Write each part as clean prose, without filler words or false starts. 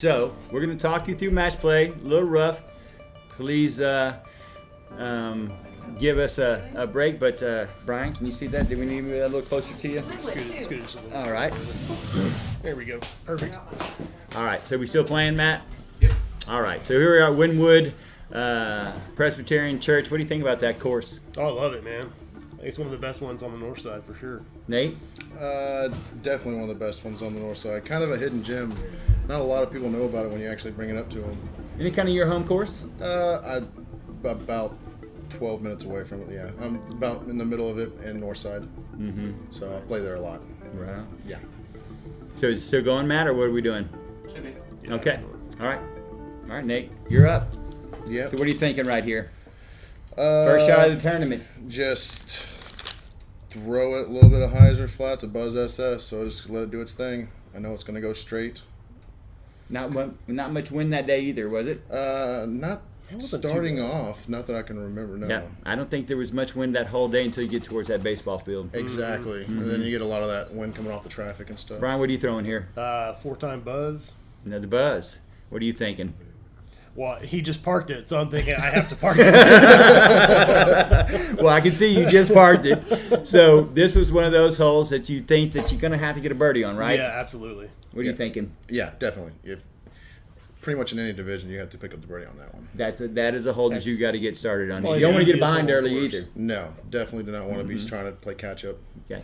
So we're going to talk you through match play. A little rough. Please give us a break. But Brian, can you see that? Do we need to be a little closer to you? Scoot just a little. All right. There we go. Perfect. All right. So we still playing, Matt? Yep. All right. So here we are, Wynwood Presbyterian Church. What do you think about that course? Oh, I love it, man. I think it's one of the best ones on the north side for sure. Nate? It's definitely one of the best ones on the north side. Kind of a hidden gem. Not a lot of people know about it when you actually bring it up to them. Any kind of your home course? I'm about 12 minutes away from it, yeah. I'm about in the middle of it and north side. Mm-hmm. So I play there a lot. Right. Yeah. So is it still going, Matt, or what are we doing? Should be. Yeah, Okay. All right. All right, Nate, you're up. Yeah. So what are you thinking right here? First shot of the tournament. Just throw it a little bit of hyzer flats, a buzz SS, so just let it do its thing. I know it's going to go straight. Not much wind that day either, was it? Not starting off, not that I can remember, no. Yeah, I don't think there was much wind that whole day until you get towards that baseball field. Exactly. Mm-hmm. And then you get a lot of that wind coming off the traffic and stuff. Brian, what are you throwing here? 4-time buzz. Another buzz. What are you thinking? Well, he just parked it, so I'm thinking I have to park it. Well, I can see you just parked it. So this was one of those holes that you think that you're going to have to get a birdie on, right? Yeah, absolutely. What are you thinking? Yeah, definitely. If pretty much in any division, you have to pick up the birdie on that one. That is a hole that you got to get started on. Well, You don't want to get easiest behind hole, of early course. either. No, definitely do not want to be trying to play catch up. Okay.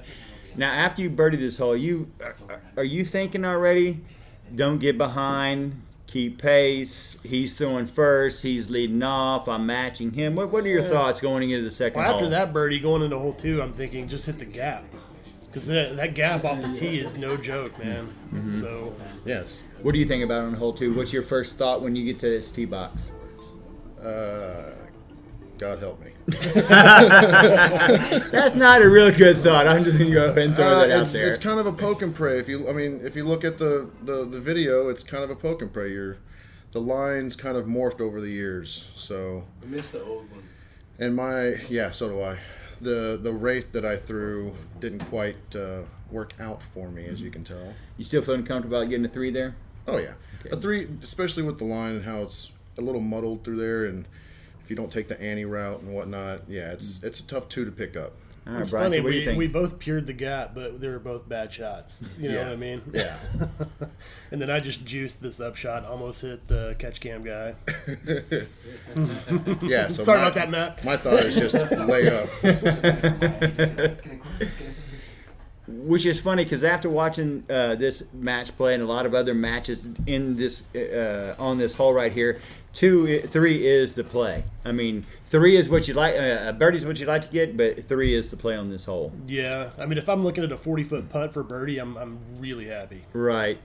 Now, after you birdie this hole, are you thinking already? Don't get behind. Keep pace. He's throwing first. He's leading off. I'm matching him. What are your thoughts going into the second Well, hole? after that birdie, going into hole 2, I'm thinking just hit the gap. Because that gap off the tee is no joke, man. So, Yes. What do you think about on hole 2? What's your first thought when you get to this tee box? God help me. That's not a real good thought. I'm just going to go ahead and throw that out there. It's kind of a poke and pray. If you look at the video, it's kind of a poke and pray. The line's kind of morphed over the years. So I missed the old one. and so do I. The wraith that I threw didn't quite work out for me, as you can tell. You still feeling comfortable about getting a 3 there? Oh yeah, Okay. a 3, especially with the line and how it's a little muddled through there, and if you don't take the ante route and whatnot, yeah, it's a tough 2 to pick up. All right, it's Brian, funny. so what do you think? We both peered the gap, but they were both bad shots. You know Yeah. what I mean? Yeah. And then I just juiced this upshot, almost hit the catch cam guy. Yeah. So Sorry about that, Matt. My thought is just lay up. Which is funny because after watching this match play and a lot of other matches in this on this hole right here, 3 is the play. I mean, 3 is what you like. Birdie is what you like to get, but 3 is the play on this hole. Yeah, I mean, if I'm looking at a 40-foot putt for birdie, I'm really happy. Right.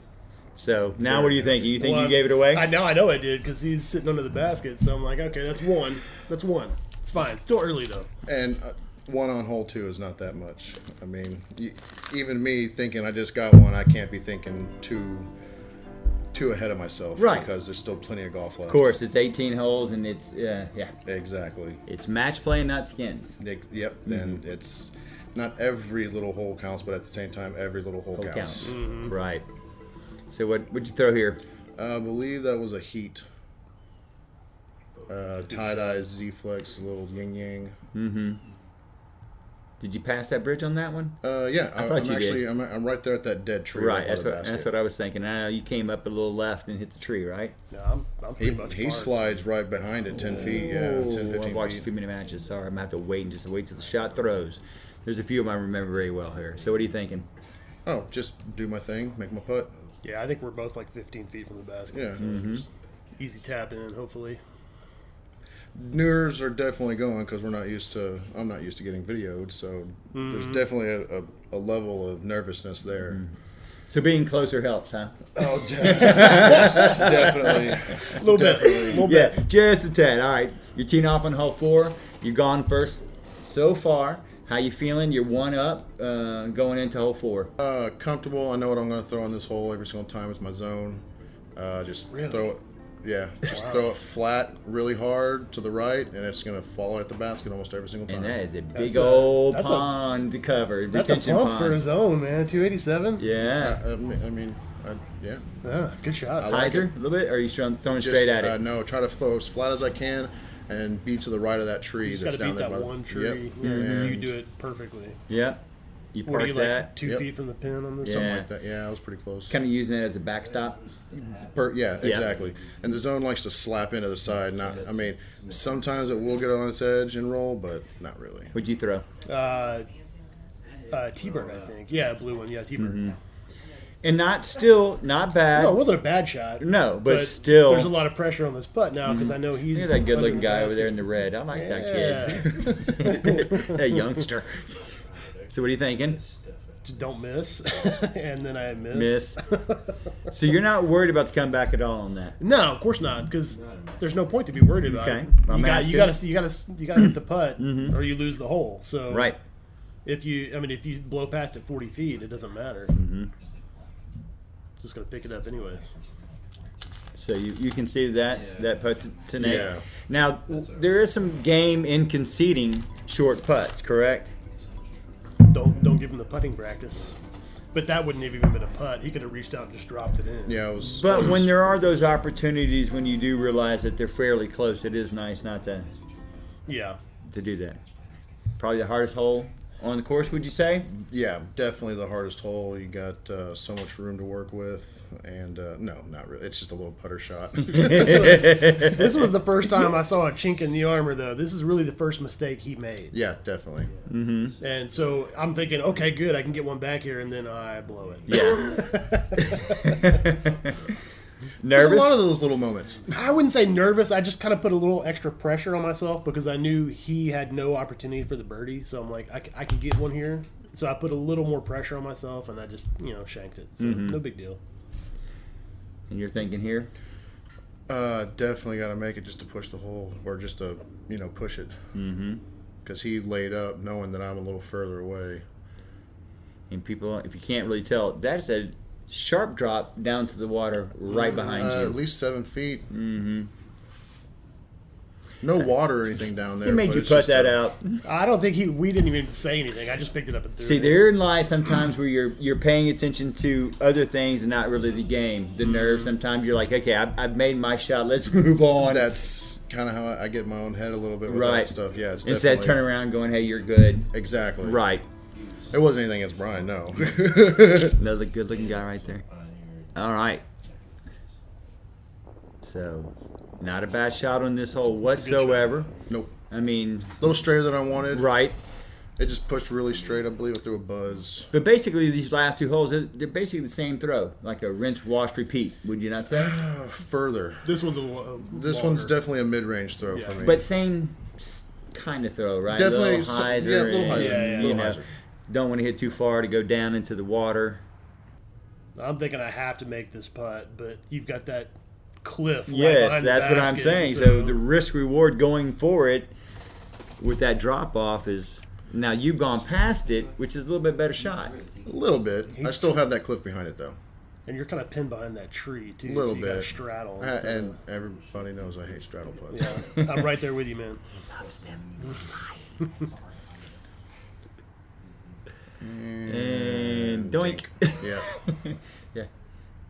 So now, what do you think? You think Well, you gave it away? I know I did because he's sitting under the basket. So I'm like, okay, that's one. That's one. It's fine. It's still early though. And 1 on hole 2 is not that much. I mean, even me thinking I just got 1, I can't be thinking too ahead of myself, Right. Because there's still plenty of golf left. Of course, it's 18 holes, and it's Exactly. it's match play, not skins. Yep. Then it's not every little hole counts, but at the same time, every little hole Hole counts. counts. Right. So what'd you throw here? I believe that was a heat. Tie-dye Z-Flex, a little yin-yang. Did you pass that bridge on that one? Yeah, I thought I'm you actually, did. I'm right there at that dead tree. Right. by That's the what basket. I was thinking. You came up a little left and hit the tree, right? No, I'm pretty much. He parked. slides right behind it, 10 feet, yeah, 10, 15 I've watched feet. too many matches. Sorry, I'm gonna have to wait and just wait till the shot throws. There's a few of them I remember very well here. So what are you thinking? Oh, just do my thing, make my putt. Yeah, I think we're both like 15 feet from the basket. Yeah. So just easy tap in, hopefully. Nerves are definitely going because I'm not used to getting videoed, so there's definitely a level of nervousness there. So being closer helps, huh? Oh, yes, definitely. A little bit. Yeah, just a tad. All right, you're teeing off on hole 4. You've gone first so far. How you feeling? You're 1 up going into hole 4. Comfortable. I know what I'm going to throw on this hole every single time. It's my zone. Just Really? throw it. Yeah, just throw it flat, really hard to the right, and it's going to fall at the basket almost every single time. And that is a big That's a- old that's a- pond to cover. That's a Retention pump pond. for his own, man. 287. Yeah. I mean, Yeah. Good shot. I like Hyzer a little bit, or are you throwing straight at it? No, try to throw as flat as I can and be to the right of that tree. You just that's got to down beat there that by one the, tree. Yep. Yeah, And you do it perfectly. Yep. You What are park you, that. like 2 Yep. feet from the pin on this? Something Yeah. like that. Yeah, I was pretty close. Kind of using it as a backstop. Yeah, exactly. And the zone likes to slap into the side. Sometimes it will get on its edge and roll, but not really. What'd you throw? T-bird, I think. Yeah, blue one. Yeah, T-bird. Mm-hmm. And not bad. No, it wasn't a bad shot. No, but still. There's a lot of pressure on this putt now because I know he's. Look at that good-looking under the guy over basket. there in the red. I like that Yeah. kid. That youngster. So what are you thinking? Just don't miss, and then I Miss. So you're not worried about the comeback at all on that? No, of course not, because there's no point to be worried about. Okay. It. I'm You asking. gotta hit the putt, or you lose the hole. So Right. if you blow past it 40 feet, it doesn't matter. Just gotta pick it up anyways. So you can see that putt to Nate. Yeah. Now, there is some game in conceding short putts, correct? Don't give him the putting practice. But that wouldn't have even been a putt. He could have reached out and just dropped it in. Yeah, it was. But when there are those opportunities, when you do realize that they're fairly close, it is nice not to Yeah. do that. Probably the hardest hole on the course, would you say? Yeah, definitely the hardest hole. You got so much room to work with, and no, not really. It's just a little putter shot. This was the first time I saw a chink in the armor, though. This is really the first mistake he made. Yeah, definitely. And so I'm thinking, okay, good, I can get one back here, and then I blow it. Yeah. There's Nervous? a lot of those little moments. I wouldn't say nervous. I just kind of put a little extra pressure on myself because I knew he had no opportunity for the birdie. So I'm like, I can get one here. So I put a little more pressure on myself, and I just, shanked it. So no big deal. And you're thinking here? Definitely got to make it just to push the hole, or just to push it. Because he laid up knowing that I'm a little further away. And people, if you can't really tell, that's a sharp drop down to the water right behind you. At least 7 feet. No water or anything down there. He made but you it's put just that a- out. I don't think we didn't even say anything. I just picked it up and threw See, it. therein lies sometimes where you're paying attention to other things and not really the game, the nerves. Sometimes you're like, okay, I've made my shot. Let's move on. That's kind of how I get in my own head a little bit with Right. that stuff. Yeah, it's Instead, definitely turn around going, hey, you're good. exactly Right. It wasn't anything against Brian, no. Another good-looking guy right there. All right. So, not a bad shot on this hole whatsoever. Nope. I mean, A little straighter than I wanted. right. It just pushed really straight. I believe it threw a buzz. But basically, these last two holes, they're basically the same throw, like a rinse, wash, repeat. Would you not say? Further. This one's a little This one's definitely a mid-range throw for me. But same kind of throw, right? Definitely a little some- hyzer. yeah, a little hyzer. and, Yeah, you little know, hyzer. don't want to hit too far to go down into the water. I'm thinking I have to make this putt, but you've got that cliff. Right Yes, behind the that's what I'm basket, saying. So the risk reward going for it with that drop off is now you've gone past it, which is a little bit better shot. a little bit. I still have that cliff behind it, though. and you're kind of pinned behind that tree too. A little so you got to bit. straddle. And everybody knows I hate straddle putts. yeah, I'm right there with you, man. And doink. Yeah. Yeah.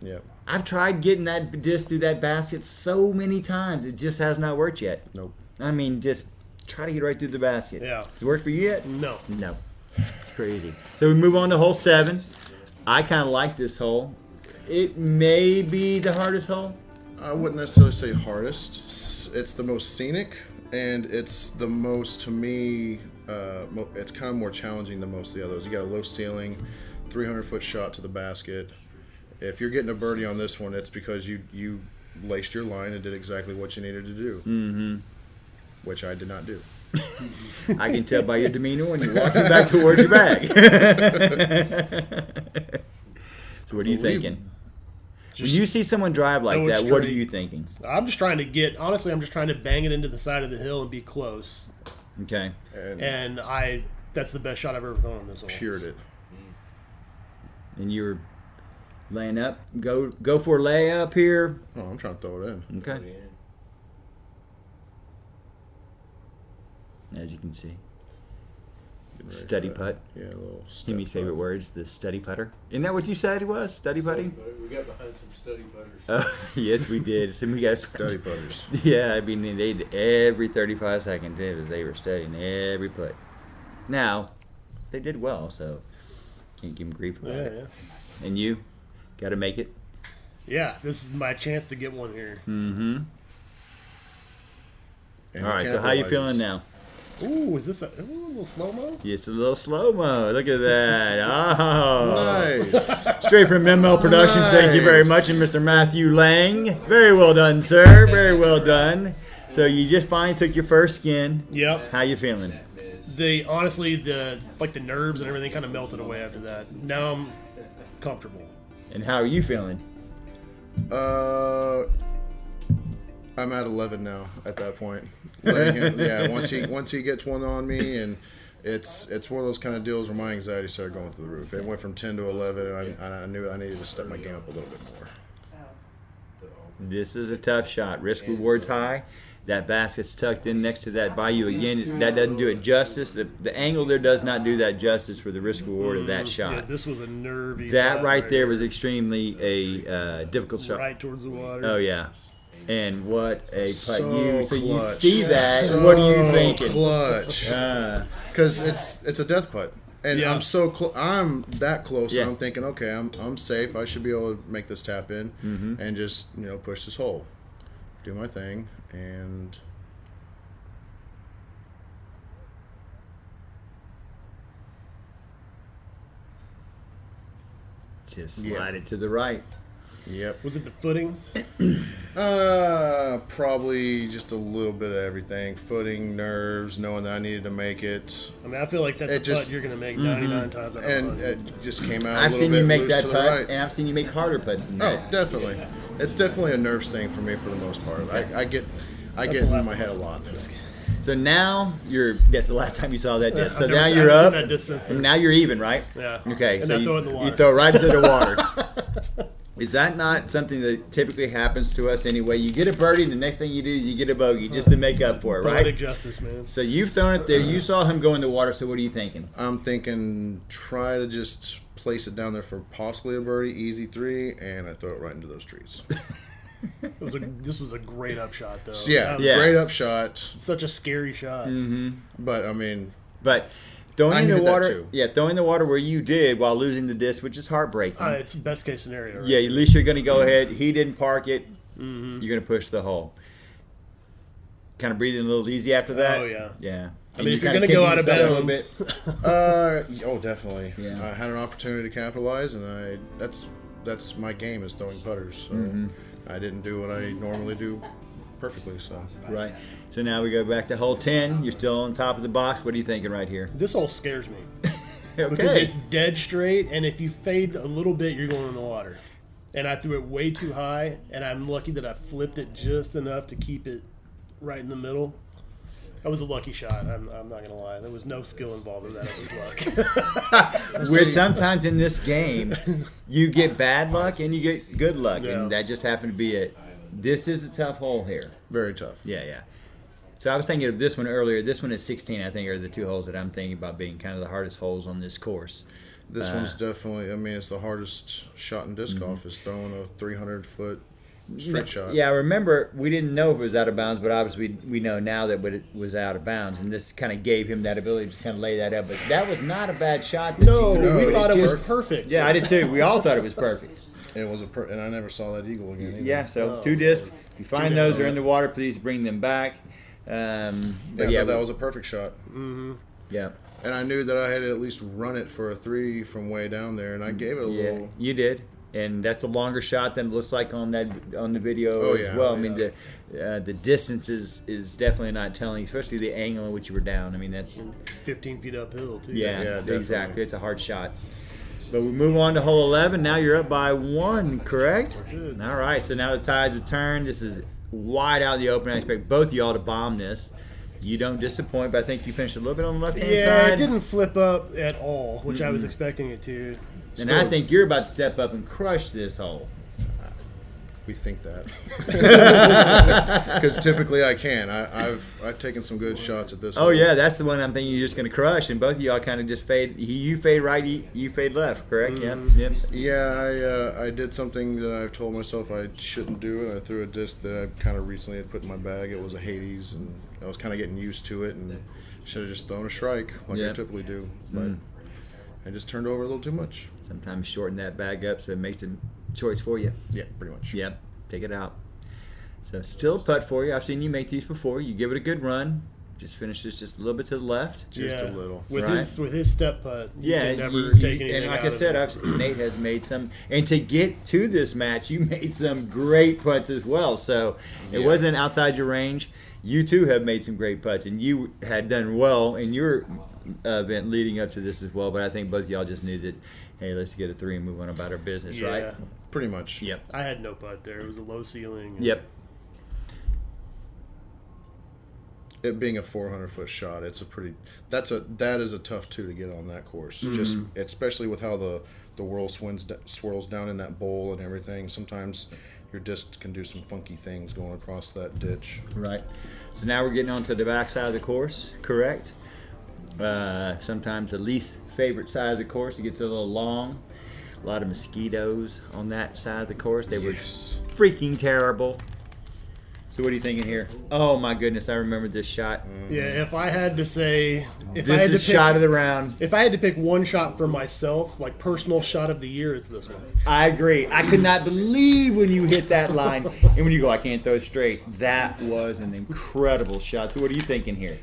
Yeah. I've tried getting that disc through that basket so many times. It just has not worked yet. Nope. I mean, just try to get right through the basket. Yeah. Has it worked for you yet? No. No. It's crazy. So we move on to hole 7. I kind of like this hole. It may be the hardest hole. I wouldn't necessarily say hardest. It's the most scenic, and it's the most, to me, it's kind of more challenging than most of the others. You got a low ceiling, 300-foot shot to the basket. If you're getting a birdie on this one, it's because you laced your line and did exactly what you needed to do, which I did not do. I can tell by your demeanor when you're walking back towards your bag. So what are you thinking? When you see someone drive like Going that, what are straight. you thinking? I'm just trying to bang it into the side of the hill and be close. Okay. And And that's the best shot I've ever thrown on this hole. pured it. And you're laying up. Go for a layup here. Oh, I'm trying to throw it in. Okay. As you can see. getting ready Study for that. putt. Yeah, a little step Hemi's favorite putt. words, the study putter. Isn't that what you said it was? Study putting? We got behind some study putters. Yes, we did. So we got Study putters. Yeah, I mean, they did every 35 seconds. They were studying every putt. Now, they did well, so can't give them grief about it. Yeah. And you, got to make it. Yeah, this is my chance to get one here. Mm-hmm. And All right, so how you feeling now? Ooh, is this a little slow-mo? It's a little slow-mo. Look at that. Oh. Nice. Straight from ML Productions. Thank you very much. And Mr. Matthew Lang. Very well done, sir. Very well done. So you just finally took your first skin. Yep. How you feeling? Honestly, the nerves and everything kind of melted away after that. Now I'm comfortable. And how are you feeling? I'm at 11 now. At that point, once he gets one on me, and it's one of those kind of deals where my anxiety started going through the roof. It went from 10 to 11, and I knew I needed to step my game up a little bit more. This is a tough shot. Risk rewards high. That basket's tucked in next to that bayou again. That doesn't do it justice. The angle there does not do that justice for the risk reward of that shot. Yeah, this was a nervy. That putt right there was extremely a difficult shot. right towards the water. Oh yeah, and what a putt! So you clutch. see that? So What are you thinking? Clutch. Because it's a death putt, and Yeah. I'm that close. Yeah. And I'm thinking, okay, I'm safe. I should be able to make this tap in and just push this hole, do my thing, and. Just slide it to the right. Yep. Was it the footing? Probably just a little bit of everything. Footing, nerves, knowing that I needed to make it. I mean, I feel like that's It a just- putt you're going to make 99 times out of And 100. it just came out a I've little seen bit you make loose that to the putt, right. and I've seen you make harder putts than Oh, that. definitely. It's definitely a nerves thing for me for the most part. I get That's in the my last head a time I lot. saw this. So now that's the last time you saw that disc. So I've now never- you're I haven't up. seen that disc since then. And now you're even, right? Yeah. Okay. And so I throw it in the you water. throw it right into the water. Is that not something that typically happens to us anyway? You get a birdie, and the next thing you do is you get a bogey just to make up for it, Poetic right? justice, man. So you've thrown it there. You saw him go in the water. So what are you thinking? I'm thinking try to just place it down there for possibly a birdie, easy 3, and I throw it right into those trees. This was a great upshot, though. So, yeah, That was Yeah. great upshot. Such a scary shot. But I mean, But throwing I in the needed that water, too. throwing the water where you did while losing the disc, which is heartbreaking. It's best case scenario. Right? Yeah, at least you're going to go ahead. He didn't park it. You're going to push the hole. Kind of breathing a little easy after that. Oh, yeah. Yeah. I mean, if you're going to go out of bounds, definitely. Yeah. I had an opportunity to capitalize, and that's my game is throwing putters. So I didn't do what I normally do perfectly. So Right. So now we go back to hole 10. You're still on top of the box. What are you thinking right here? this hole scares me. Because Okay. it's dead straight, and if you fade a little bit, you're going in the water. And I threw it way too high, and I'm lucky that I flipped it just enough to keep it right in the middle. That was a lucky shot. I'm not going to lie. There was no skill involved in that. It was luck. Where sometimes in this game, you get bad luck and you get good luck. Yeah. And that just happened to be it. This is a tough hole here. very tough. Yeah. So I was thinking of this one earlier. This one is 16, I think, are the two holes that I'm thinking about being kind of the hardest holes on this course. This one's definitely. I mean, it's the hardest shot in disc golf is throwing a 300-foot straight shot. Yeah, I remember we didn't know if it was out of bounds, but obviously we know now that it was out of bounds, and this kind of gave him that ability to just kind of lay that up. But that was not a bad shot. That No, you threw. we it thought was it was perfect. perfect. Yeah, I did too. We all thought it was perfect. It was and I never saw that eagle again. Either. Yeah, so two discs. If you find those are in the water, please bring them back. But Yeah, that was a perfect shot. yeah. And I knew that I had to at least run it for a 3 from way down there, and I gave it a Yeah, little. you did, and that's a longer shot than it looks like on the video Oh, as yeah, well. oh, I mean the distance is definitely not telling, especially the angle in which you were down. I mean that's 15 feet uphill, too. yeah, definitely. exactly. It's a hard shot. But we move on to hole 11. Now you're up by 1, correct? That's it. All right. So now the tides have turned. This is wide out in the open. I expect both of y'all to bomb this. You don't disappoint, but I think you finished a little bit on the left-hand Yeah, side. it didn't flip up at all, which I was expecting it to. And I think you're about to step up and crush this hole. We think that because typically I can. I've taken some good shots at this. Oh hole. yeah, that's the one I'm thinking you're just going to crush, and both of y'all kind of just fade. You fade right, you fade left, correct? Yep. Yeah, I did something that I told myself I shouldn't do, and I threw a disc that I kind of recently had put in my bag. It was a Hades, and I was kind of getting used to it, and should have just thrown a strike like I typically do, but I just turned over a little too much. Sometimes shorten that bag up so it makes the choice for you. Yeah, pretty much. Yep, take it out. So still a putt for you. I've seen you make these before. You give it a good run. Just finish this just a little bit to the left. Just a little. With Right. his step putt. You Yeah, can never you- take anything and like out I of said, it. Nate has made some. And to get to this match, you made some great putts as well. So it wasn't outside your range. You too have made some great putts, and you had done well in your event leading up to this as well. But I think both of y'all just knew that, hey, let's get a 3 and move on about our business, Yeah. right? Pretty much. Yep. I had no putt there. It was a low ceiling. and- Yep. It being a 400-foot shot, it's a pretty. That is a tough 2 to get on that course. Just especially with how the world swirls down in that bowl and everything. Sometimes your disc can do some funky things going across that ditch. Right. So now we're getting onto the back side of the course, correct? Sometimes the least favorite side of the course. It gets a little long. A lot of mosquitoes on that side of the course. They were freaking terrible. So what are you thinking here? Oh my goodness, I remember this shot. Yeah, if I had to say, if I This had is to pick, shot of the round. if I had to pick one shot for myself, like personal shot of the year, it's this one. I agree. I could not believe when you hit that line and when you go, I can't throw it straight. That was an incredible shot. So what are you thinking here?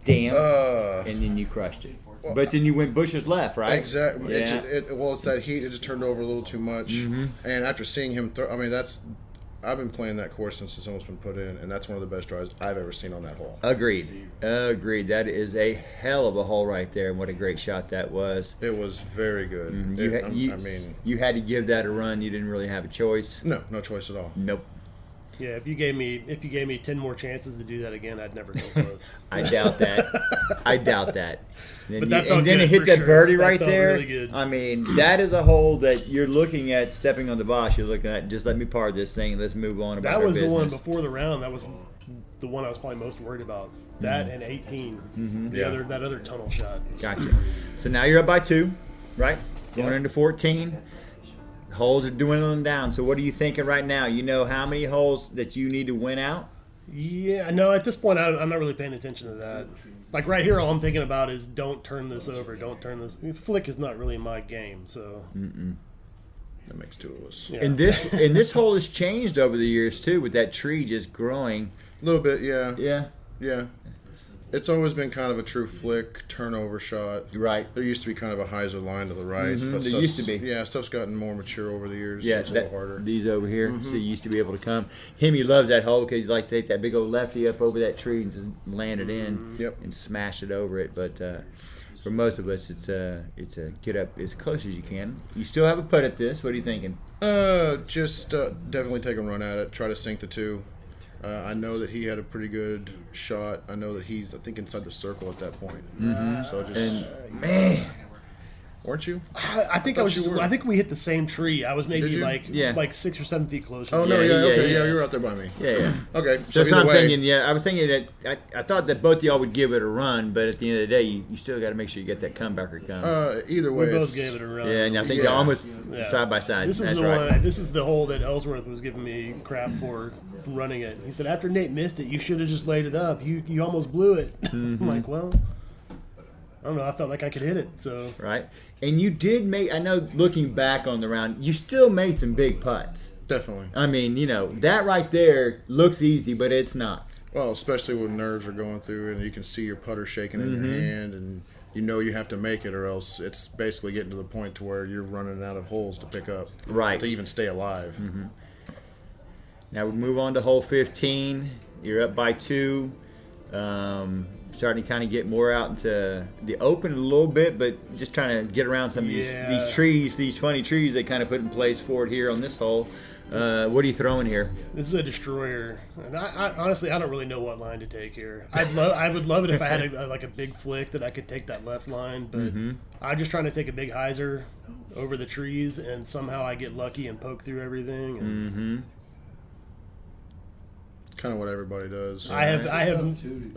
Damn. And then you crushed it. But then you went bushes left, right? Exactly. Yeah. It's that heat. It just turned over a little too much. And after seeing him throw, I mean, I've been playing that course since it's almost been put in, and that's one of the best drives I've ever seen on that hole. Agreed. That is a hell of a hole right there, and what a great shot that was. It was very good. You had to give that a run. You didn't really have a choice. No choice at all. Nope. Yeah, if you gave me 10 more chances to do that again, I'd never go close. I doubt that. I doubt that. But that felt and then good it hit for that sure. birdie That right felt there. really good. I mean, that is a hole that you're looking at stepping on the boss. You're looking at, just let me par this thing and let's move on about That our was the one business. before the round. That was the one I was probably most worried about. That and 18. That other tunnel shot. Gotcha. So now you're up by 2, right? Going into 14. Holes are dwindling down. So what are you thinking right now? You know how many holes that you need to win out? Yeah, no, at this point, I'm not really paying attention to that. Like right here, all I'm thinking about is don't turn this over. Don't turn this. I mean, flick is not really my game, so. That makes 2 of us. Yeah. And this hole has changed over the years too, with that tree just growing. A little bit, yeah. Yeah. It's always been kind of a true flick turnover shot. Right. There used to be kind of a hyzer line to the right. But there used to be. Yeah, stuff's gotten more mature over the years. Yeah, so it's a little harder. these over here. So you used to be able to come. He loves that hole because he likes to take that big old lefty up over that tree and just land it in and smash it over it. But for most of us, it's a get up as close as you can. You still have a putt at this. What are you thinking? Just definitely take a run at it. Try to sink the 2. I know that he had a pretty good shot. I know that he's, I think, inside the circle at that point. So just Man, weren't you? I think I think we hit the same tree. I was maybe Did you? like 6 or 7 feet closer. Oh no, Yeah, okay, yeah. you were out there by me. yeah. Okay, So that's either what I'm way, thinking. Yeah, I was thinking that I thought that both of y'all would give it a run, but at the end of the day, you still got to make sure you get that comebacker come. either way, We both it's- gave it a run. Yeah, and I think Yeah. they're almost Yeah. side by side. This is That's the right. one. This is the hole that Ellsworth was giving me crap for running it. He said after Nate missed it, you should have just laid it up. You almost blew it. I'm like, well, I don't know. I felt like I could hit it. So Right, and you did make. I know, looking back on the round, you still made some big putts. Definitely. I mean, that right there looks easy, but it's not. Well, especially when nerves are going through and you can see your putter shaking in your hand and you have to make it or else it's basically getting to the point to where you're running out of holes to pick up. Right. To even stay alive. Now we move on to hole 15. You're up by 2. Starting to kind of get more out into the open a little bit, but just trying to get around some of these trees, these funny trees they kind of put in place for it here on this hole. What are you throwing here? this is a destroyer. And I honestly, I don't really know what line to take here. I would love it if I had a big flick that I could take that left line, but I'm just trying to take a big hyzer over the trees, and somehow I get lucky and poke through everything. And kind of what everybody does. I have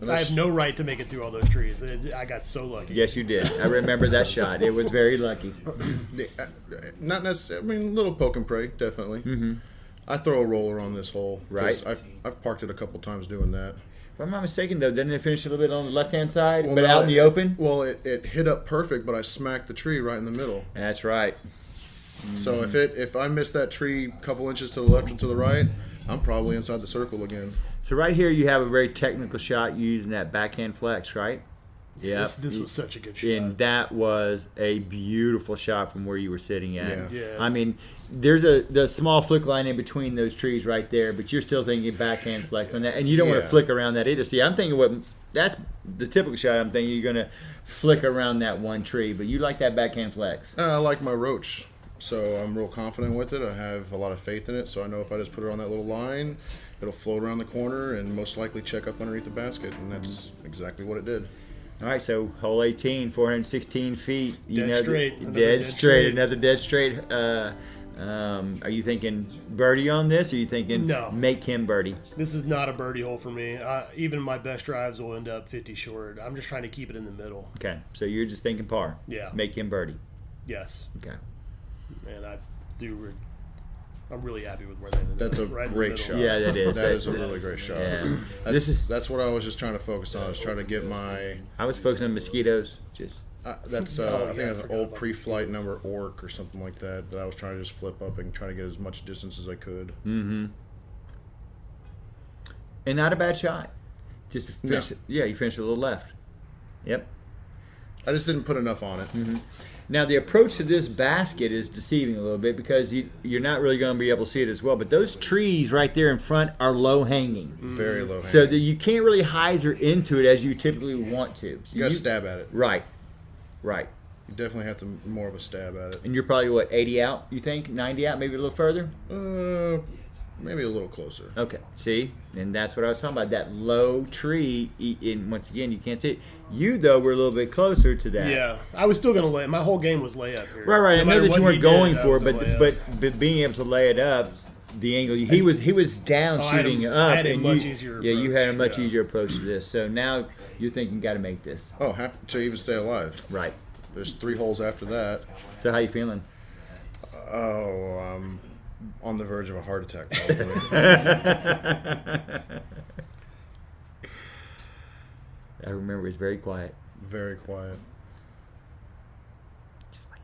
Unless- no right to make it through all those trees. I got so lucky. Yes, you did. I remember that shot. It was very lucky. Not necessarily. I mean, a little poke and pray, definitely. Mm-hmm. I throw a roller on this hole. 'Cause Right. I've parked it a couple times doing that. If I'm not mistaken, though, didn't it finish a little bit on the left-hand side, Well, but no, out in the open? Well, it hit up perfect, but I smacked the tree right in the middle. That's right. So if I miss that tree a couple inches to the left or to the right, I'm probably inside the circle again. So right here, you have a very technical shot using that backhand flex, right? Yeah. This was such a good shot. And that was a beautiful shot from where you were sitting at. Yeah. Yeah. I mean, there's the small flick line in between those trees right there, but you're still thinking backhand flex on that, and you don't want to Yeah. flick around that either. See, I'm thinking that's the typical shot. I'm thinking you're gonna flick around that one tree, but you like that backhand flex. I like my roach, so I'm real confident with it. I have a lot of faith in it, so I know if I just put it on that little line, it'll float around the corner and most likely check up underneath the basket, and that's exactly what it did. All right, so hole 18, 416 feet. Dead straight. Another Dead dead straight. straight. Another dead straight. Are you thinking birdie on this, or are you thinking No. make him birdie? This is not a birdie hole for me. Even my best drives will end up 50 short. I'm just trying to keep it in the middle. Okay, so you're just thinking par. Yeah. Make him birdie. Yes. Okay. And I'm really happy with where they ended That's a up. Right in the great middle. shot. Yeah, that is. That is a really great shot. Yeah. This is. That's what I was just trying to focus on. I was trying to get my. I was focusing on mosquitoes. Just. That's Oh, I yeah, think I that's an forgot old about pre-flight number orc or something like that. That I was trying to just flip up and try to get as much distance as I could. Mm-hmm. And not a bad shot. Just to finish. No. Yeah, you finished a little left. Yep. I just didn't put enough on it. Mm-hmm. Now the approach to this basket is deceiving a little bit because you're not really going to be able to see it as well. But those trees right there in front are low hanging, Very low. so that you can't really hyzer into it as you typically want to. So You got to stab at it. Right, right. You definitely have to more of a stab at it. And you're probably what 80 out? You think 90 out? Maybe a little further. Maybe a little closer. Okay, see, and that's what I was talking about. That low tree, and once again, you can't see it. You though were a little bit closer to that. Yeah. I was still going to lay. My whole game was layup here. Right. No I know matter that what you weren't he going did, I for was it, a layup. but being able to lay it up, the angle he was down I had shooting a- up, I had a and much you, easier yeah, you had a approach, much yeah. easier approach to this. So now you're thinking, got to make this Oh, happy to even stay alive. right. There's 3 holes after that. So how you feeling? Oh, I'm on the verge of a heart attack. Probably. I remember it was very quiet. Very quiet. Just like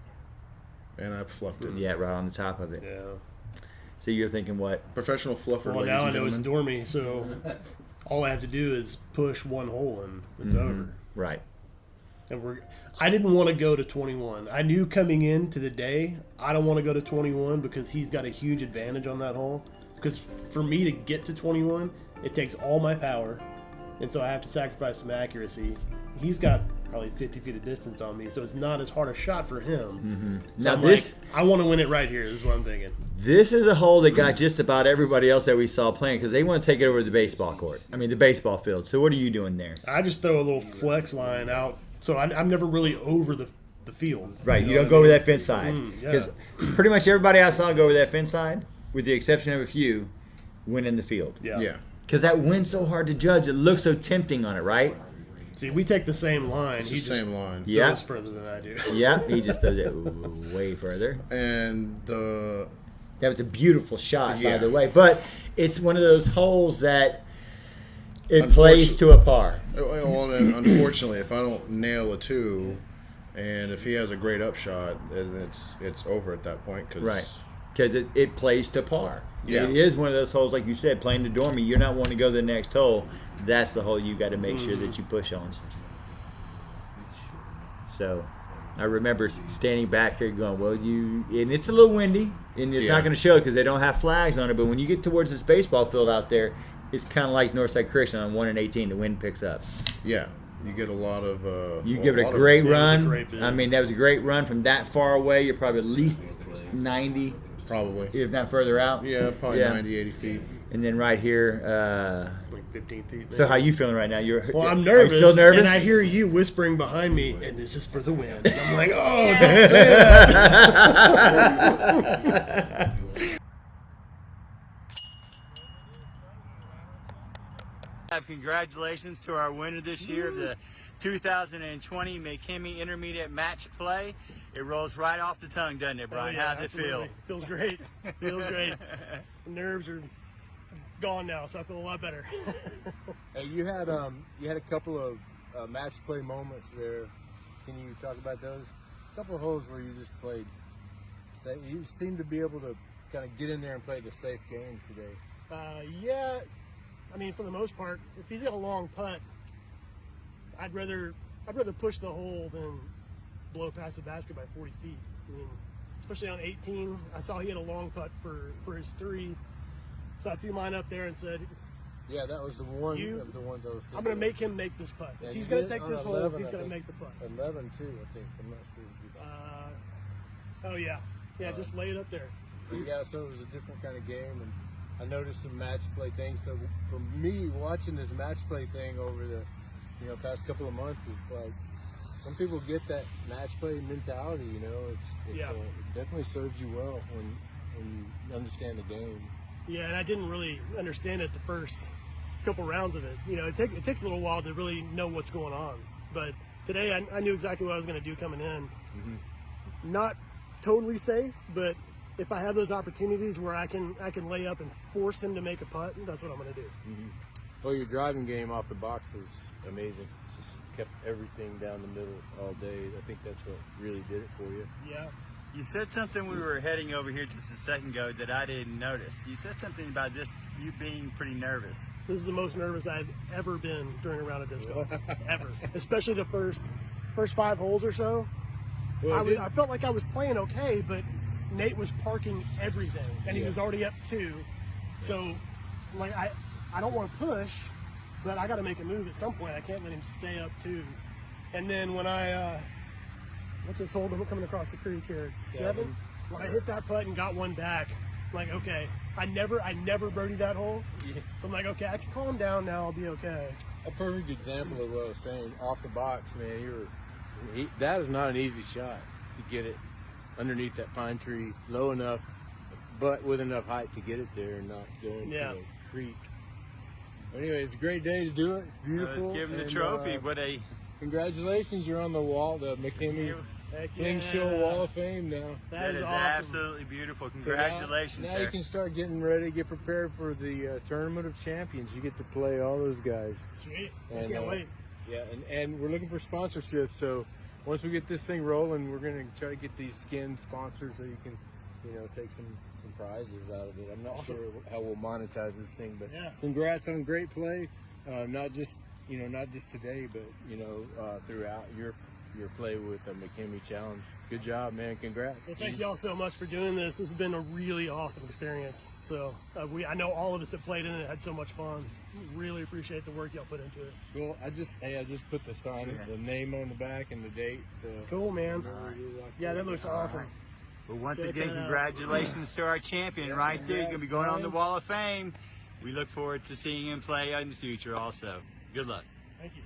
And I fluffed it. yeah, right on the top of it. Yeah. So you're thinking what? Professional fluffer, Well, ladies now I and know it's gentlemen. dormy, so all I have to do is push one hole and it's Mm-hmm. over. Right. And I didn't want to go to 21. I knew coming into the day, I don't want to go to 21 because he's got a huge advantage on that hole. Because for me to get to 21, it takes all my power, and so I have to sacrifice some accuracy. He's got probably 50 feet of distance on me, so it's not as hard a shot for him. So Now I'm this- like, I want to win it right here. This is what I'm thinking. This is a hole that got just about everybody else that we saw playing because they want to take it over to the baseball court. I mean, the baseball field. So what are you doing there? I just throw a little flex line out, so I'm never really over the field. Right, know you don't what go I over mean? that fence side. yeah. Because pretty much everybody I saw go over that fence side, with the exception of a few, went in the field. Yeah. Yeah. Because that wind's so hard to judge. It looks so tempting on it, right? See, we take the same line. It's He the just same line. Yeah. throws further than I do. Yeah, he just does it way further. And That was a beautiful shot, by Yeah. the way. But it's one of those holes that it plays to a par. well, then unfortunately, if I don't nail a 2, and if he has a great upshot, then it's over at that point. Cause Right. Because it plays to par. Yeah. It is one of those holes, like you said, playing the dormy. You're not wanting to go to the next hole. That's the hole you got to make sure that you push on. So I remember standing back here going, well, and it's a little windy, and it's Yeah. not going to show because they don't have flags on it. But when you get towards this baseball field out there, it's kind of like Northside Christian on 1 and 18. The wind picks up. Yeah, you get a lot of. You give it a lot great it was a run. great bid. I mean, that was a great run from that far away. You're probably at least 90, Probably. if not further out. Yeah, probably Yeah. 90, 80 feet. And then right here. Like 15 feet. So maybe. how you feeling right now? Well, I'm Are nervous. you still nervous? And I hear you whispering behind me, and this is for the win. And I'm like, oh, don't say that. Congratulations to our winner this year of the 2020 McHemi Intermediate Match Play. It rolls right off the tongue, doesn't it, Brian? Oh, yeah, How's it absolutely. feel? Feels great. Feels great. The nerves are gone now, so I feel a lot better. Hey, you had a couple of match play moments there. Can you talk about those? A couple of holes where you just played safe. You seem to be able to kind of get in there and play the safe game today. Yeah, I mean, for the most part, if he's got a long putt, I'd rather push the hole than blow past the basket by 40 feet. I mean, especially on 18, I saw he had a long putt for his 3, so I threw mine up there and said, Yeah, that was the one of the ones I was thinking. I'm going to make him make this putt. Yeah, if he's you going did to take on this hole, 11, he's I going to think. make the putt. 11 too, I think. I'm not sure. If you Oh yeah, just lay it up there. Yeah, so it was a different kind of game, and I noticed some match play things. So for me, watching this match play thing over the past couple of months, it's like some people get that match play mentality. It definitely serves you well when you understand the game. Yeah, and I didn't really understand it the first couple rounds of it. It takes a little while to really know what's going on. But today, I knew exactly what I was going to do coming in. Mm-hmm. Not totally safe, but if I have those opportunities where I can lay up and force him to make a putt, that's what I'm going to do. Mm-hmm. Well, your driving game off the box was amazing. Just kept everything down the middle all day. I think that's what really did it for you. Yeah. You said something we were heading over here just a second ago that I didn't notice. You said something about you being pretty nervous. This is the most nervous I've ever been during a round of disc golf, ever. Especially the first 5 holes or so. Well, I felt like I was playing okay, but Nate was parking everything, and he was already up 2. So, I don't want to push, but I got to make a move at some point. I can't let him stay up 2. And then when what's this hole coming across the creek here? 7. When I hit that putt and got one back, I'm like, okay, I never birdied that hole. Yeah. So I'm like, okay, I can calm down now. I'll be okay. A perfect example of what I was saying. Off the box, man, that is not an easy shot to get it underneath that pine tree low enough, but with enough height to get it there and not go into the creek. Anyway, it's a great day to do it. It's beautiful. Let's give him the trophy. Congratulations, you're on the wall, the McHemi Fling Show Wall of Fame now. That is awesome. Absolutely beautiful. Congratulations, now sir. you can start getting ready, get prepared for the Tournament of Champions. You get to play all those guys. Sweet. And, I can't wait. Yeah, and we're looking for sponsorships. So once we get this thing rolling, we're going to try to get these skin sponsors so you can, take some prizes out of it. I'm not sure how we'll monetize this thing, but congrats on great play. Not just today, but throughout your play with the McHemi Challenge. Good job, man. Congrats. Well, thank y'all so much for doing this. This has been a really awesome experience. So I know all of us that played in it had so much fun. Really appreciate the work y'all put into it. Well, I just put the sign, the name on the back and the date. So cool, man. That looks awesome. Well, once again, congratulations to our champion right there. He's going to be going on the Wall of Fame. We look forward to seeing him play in the future also. Good luck. Thank you.